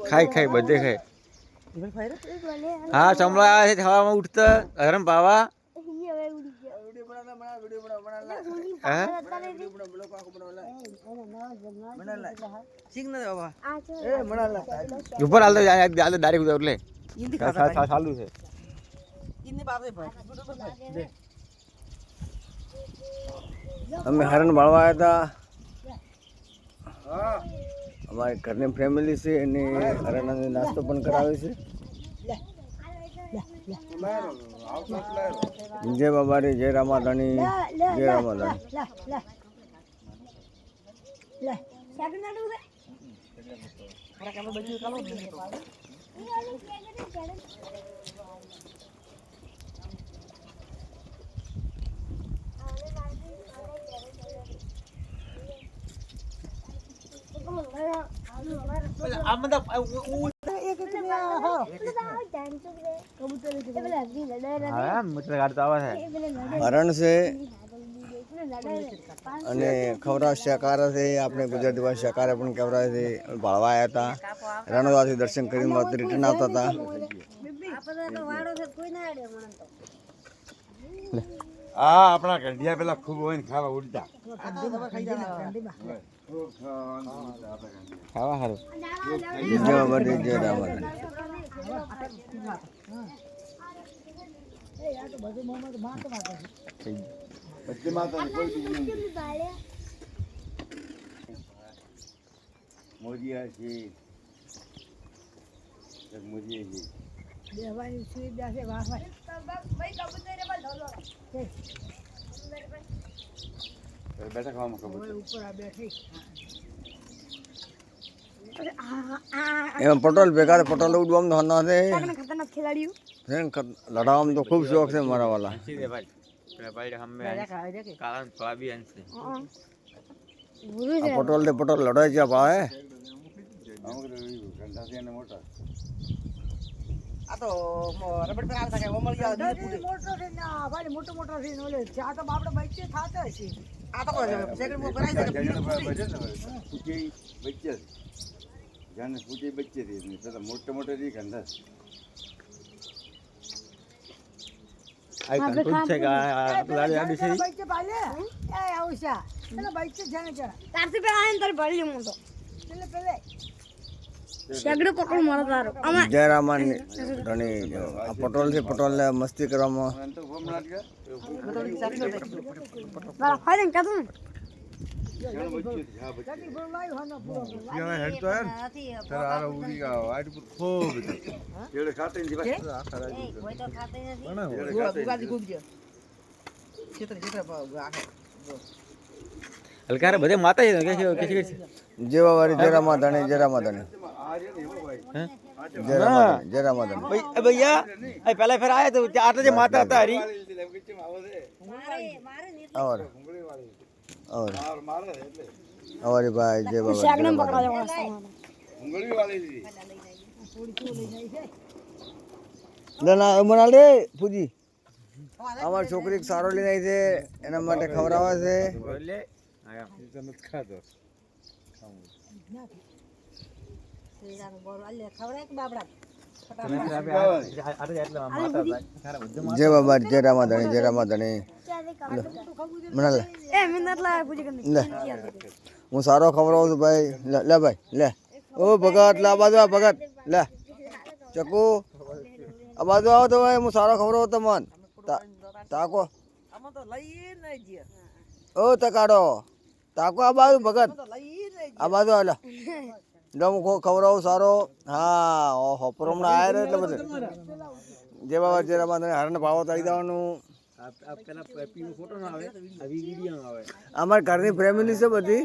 ખાઈ ખાઈ બધે ખાઈ હા સમલા છે હવામાં ઉઠતા હરમ બાવા ઉપર હાલ તો દારી ઉધર લે ચાલુ છે અમે હરણ બાળવા આવ્યા હતા અમારી ઘરની ફેમિલી છે અને હરણ નાસ્તો પણ કરાવે છે જય બાબારી જય રામાધણી જય રામાધણી હરણ છે અને ખવરા શાકાહાર છે આપણે ગુજરાતી ભાષા શાકાહાર પણ ખવડાવે છે ભાળવા આવ્યા હતા રણવાથી દર્શન કરીને રિટર્ન આવતા હતા હા આપણા ગંઢિયા પેલા ખૂબ હોય ને ખાવા ઉડતા ખાવા સારું જય રામાધણી જય રામાધણી મોજીયા છે મોજીયા છે દેવાની સુઈ બેસે વાહ બેઠા ખાવામાં ખબર ઉપર આ બેઠી એમાં પટોલ ભેગા પટોલ ઉડવામાં તો હના છે ખતરનાક ખેલાડીઓ લડાવવામાં તો ખૂબ શોખ છે મારા વાલા પટોલ તે પટોલ લડાઈ છે ભાવે આ તો રબડ પર આવ શકે ઓમળ ગયા મોટો છે ના ભાઈ મોટો મોટો છે ઓલે ચા તો આપણે બચ્ચે થાતો છે આ તો સેકન્ડ માં ભરાઈ જાય પૂછી બચ્ચે જાને પૂછી બચ્ચે રે ને તો મોટો મોટો રી કંદા આઈ કંટુલ છે કે લાડી આડી છે બચ્ચે પાલે એ આવશા એટલે બચ્ચે જાને જરા તારથી પે આયન તાર ભળી હું તો એટલે પેલે શેગડો પકડ મારો તારો જય રામાન ધણી આ પટોલ છે પટોલ ને મસ્તી કરવામાં ના ફાઈન કાતો ને હલકારે બધે માતા છે જેવા વારી જય રામાધણી જય રામાધણી જય રામાધણી ભૈયા પેલા ફેર આયા તો આટલે જે માતા હતા હરી और और भाई जय बाबा शागनम पकड़ा ले उंगली वाली थी ના મનાલ રે ફૂજી અમાર છોકરી સારો લઈને આવી છે એના માટે ખવડાવવા છે લે આયા તો નથી ખાતો જય બાબા જય રામાધણી જય રામાધણી હું સારો ખવડાવું છું ભાઈ લે ભાઈ લે ઓ ભગત લે આ બાજુ ભગત લે ચકુ આ બાજુ આવો તો ભાઈ હું સારો ખવડાવું તો મન તાકો ઓ તકાડો તાકો આ બાજુ ભગત આ બાજુ આલે હું ખવડાવું સારો હા ઓહો પ્રોમણા આવ્યા રે એટલે બધે જે બાબા જે રામાધણી હરણ ભાવો તળી દેવાનું અમારા ઘરની ફેમિલી છે બધી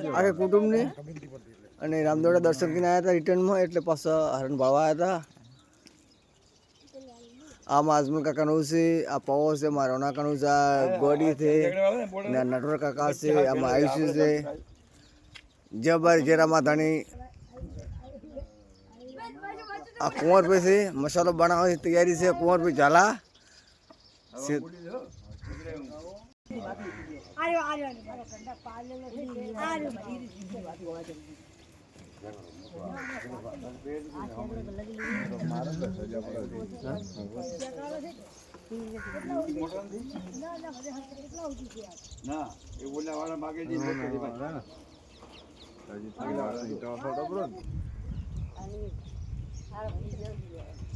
આખી કુટુંબની અને રામદોડા દર્શન કરીને આવ્યા હતા રિટર્નમાં એટલે પાછા હરણ ભાવા આવ્યા હતા આમાં આઝમલ કાકાનું છે આ પવો છે મારા રોનાકાનું છે આ ગોડી છે નટવર કાકા છે આમાં આયુષ્ય છે જય બાબા જય રામાધણી આ કુંવર ભાઈ છે મસાલો બનાવવાની તૈયારી છે કુંવર ભાઈ ઝાલા ના એ ઓલા વાળા માગે છે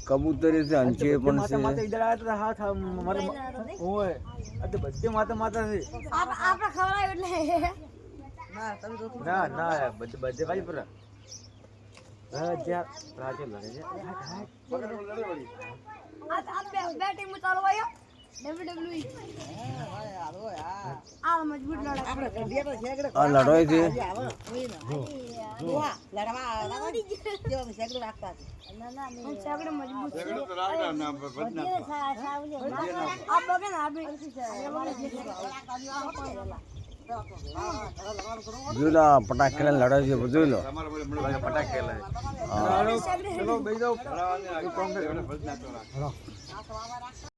કબૂતરી છે અંચે પણ છે માતા ઇધર આયા તો હાથ મારે ઓય આ તો બધે માતા છે આપણે ખવડાય એટલે ના ના બધે ભાઈ પર હા જ્યાં રાજો લડે છે આ બેટિંગ માં ચાલુ આવ્યો WWE આ મજબૂત લડાઈ આપણે ગઢિયા તો છેગડે આ લડોય છે કેવો છેગડો રાખતા ના ના છેગડો મજબૂત છે તો રાખડા ના બદના આ બગે ના આપી જોલા પટાક ખેલા લડોય છે બધું લો તમારે બોલે પટાક ખેલાય હા ચલો બેસી જાવ કોમ કરે બદના તો રાખ